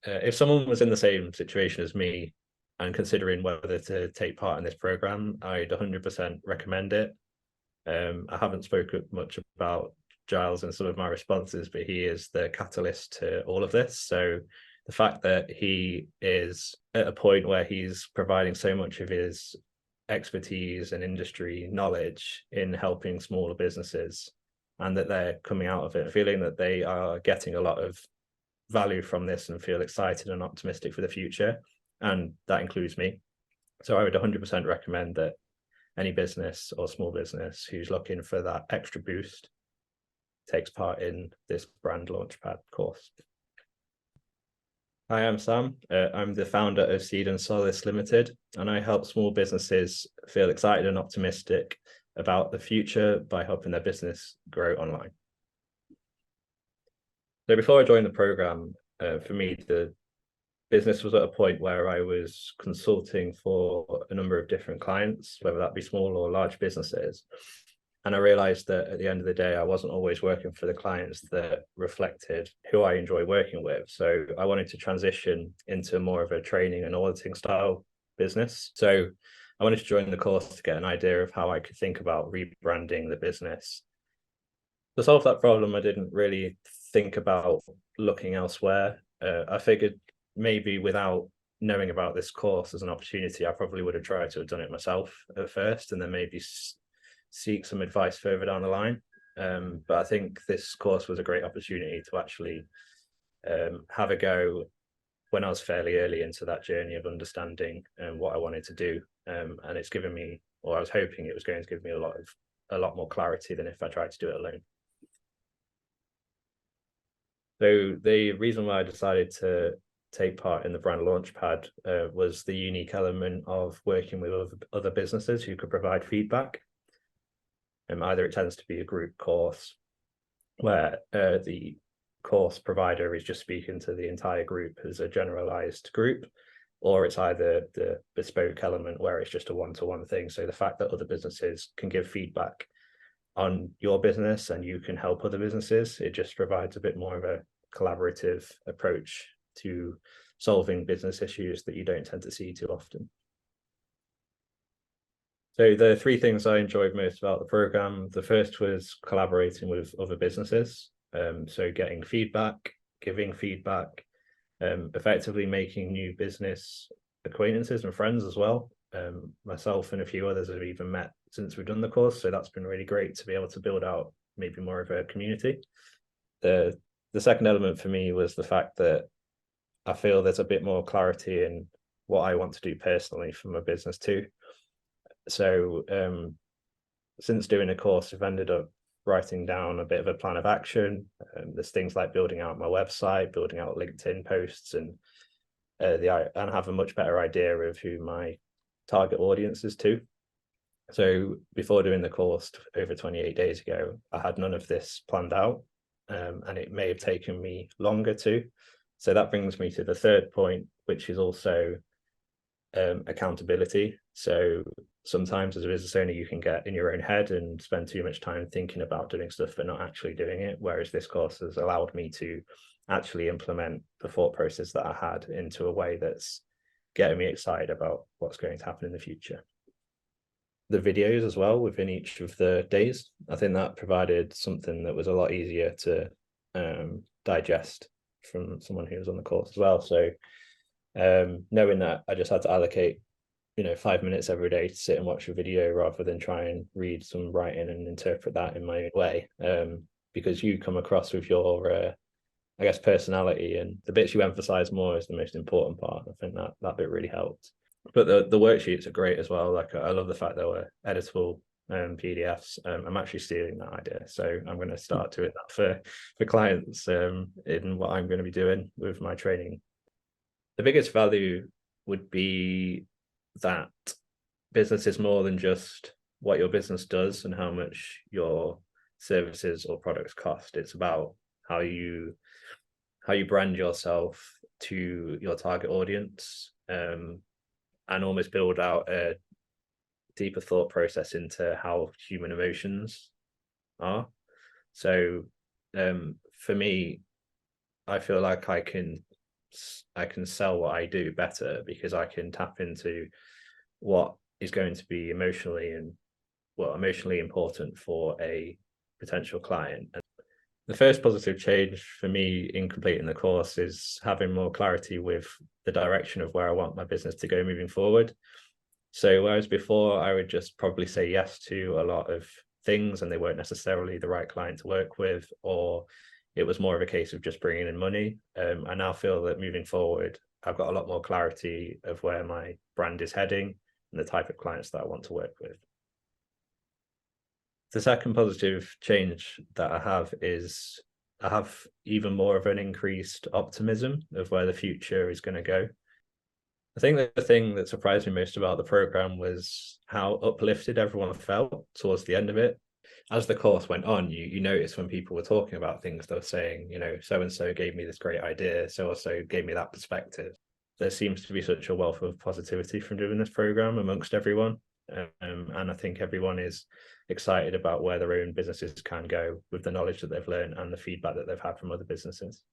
If someone was in the same situation as me and considering whether to take part in this program, I'd 100% recommend it. I haven't spoken much about Giles in some of my responses, but he is the catalyst to all of this. So the fact that he is at a point where he's providing so much of his expertise and industry knowledge in helping smaller businesses, and that they're coming out of it feeling that they are getting a lot of value from this and feel excited and optimistic for the future. And that includes me. So I would 100% recommend that any business or small business who's looking for that extra boost takes part in this brand launchpad course. Hi, I'm Sam. I'm the founder of Seed and Solace Limited, and I help small businesses feel excited and optimistic about the future by helping their business grow online. So before I joined the program, for me, the business was at a point where I was consulting for a number of different clients, whether that be small or large businesses. And I realized that at the end of the day, I wasn't always working for the clients that reflected who I enjoy working with. So I wanted to transition into more of a training and auditing style business. So I wanted to join the course to get an idea of how I could think about rebranding the business. To solve that problem, I didn't really think about looking elsewhere. I figured maybe without knowing about this course as an opportunity, I probably would have tried to have done it myself at first and then maybe seek some advice further down the line. But I think this course was a great opportunity to actually have a go when I was fairly early into that journey of understanding what I wanted to do. And it's given me, or I was hoping it was going to give me a lot more clarity than if I tried to do it alone. So the reason why I decided to take part in the brand launchpad was the unique element of working with other businesses who could provide feedback. Either it tends to be a group course where the course provider is just speaking to the entire group as a generalized group, or it's either the bespoke element where it's just a one-to-one thing. So the fact that other businesses can give feedback on your business and you can help other businesses, it just provides a bit more of a collaborative approach to solving business issues that you don't tend to see too often. So the three things I enjoyed most about the program, the first was collaborating with other businesses. So getting feedback, giving feedback, effectively making new business acquaintances and friends as well. Myself and a few others have even met since we've done the course. So that's been really great to be able to build out maybe more of a community. The second element for me was the fact that I feel there's a bit more clarity in what I want to do personally for my business too. So since doing a course, I've ended up writing down a bit of a plan of action. There's things like building out my website, building out LinkedIn posts, and have a much better idea of who my target audience is too. So before doing the course over 28 days ago, I had none of this planned out, and it may have taken me longer too. So that brings me to the third point, which is also accountability. So sometimes as a business owner, you can get in your own head and spend too much time thinking about doing stuff but not actually doing it, whereas this course has allowed me to actually implement the thought process that I had into a way that's getting me excited about what's going to happen in the future. The videos as well within each of the days, I think that provided something that was a lot easier to digest from someone who was on the course as well. So knowing that I just had to allocate 5 minutes every day to sit and watch a video rather than try and read some writing and interpret that in my own way, because you come across with your I guess personality, and the bits you emphasize more is the most important part. I think that bit really helped. But the worksheets are great as well. Like I love the fact they were editable PDFs. I'm actually stealing that idea, so I'm going to start doing that for clients in what I'm going to be doing with my training. The biggest value would be that business is more than just what your business does and how much your services or products cost. It's about how you brand yourself to your target audience, and almost build out a deeper thought process into how human emotions are. So for me, I feel like I can sell what I do better, because I can tap into what is going to be emotionally important for a potential client. And the first positive change for me in completing the course is having more clarity with the direction of where I want my business to go moving forward. So whereas before I would just probably say yes to a lot of things and they weren't necessarily the right client to work with, or it was more of a case of just bringing in money, I now feel that moving forward, I've got a lot more clarity of where my brand is heading and the type of clients that I want to work with. The second positive change that I have is I have even more of an increased optimism of where the future is going to go. I think that the thing that surprised me most about the program was how uplifted everyone felt towards the end of it. As the course went on, you notice when people were talking about things, they were saying, so and so gave me this great idea, so also gave me that perspective. There seems to be such a wealth of positivity from doing this program amongst everyone. And I think everyone is excited about where their own businesses can go with the knowledge that they've learned and the feedback that they've had from other businesses.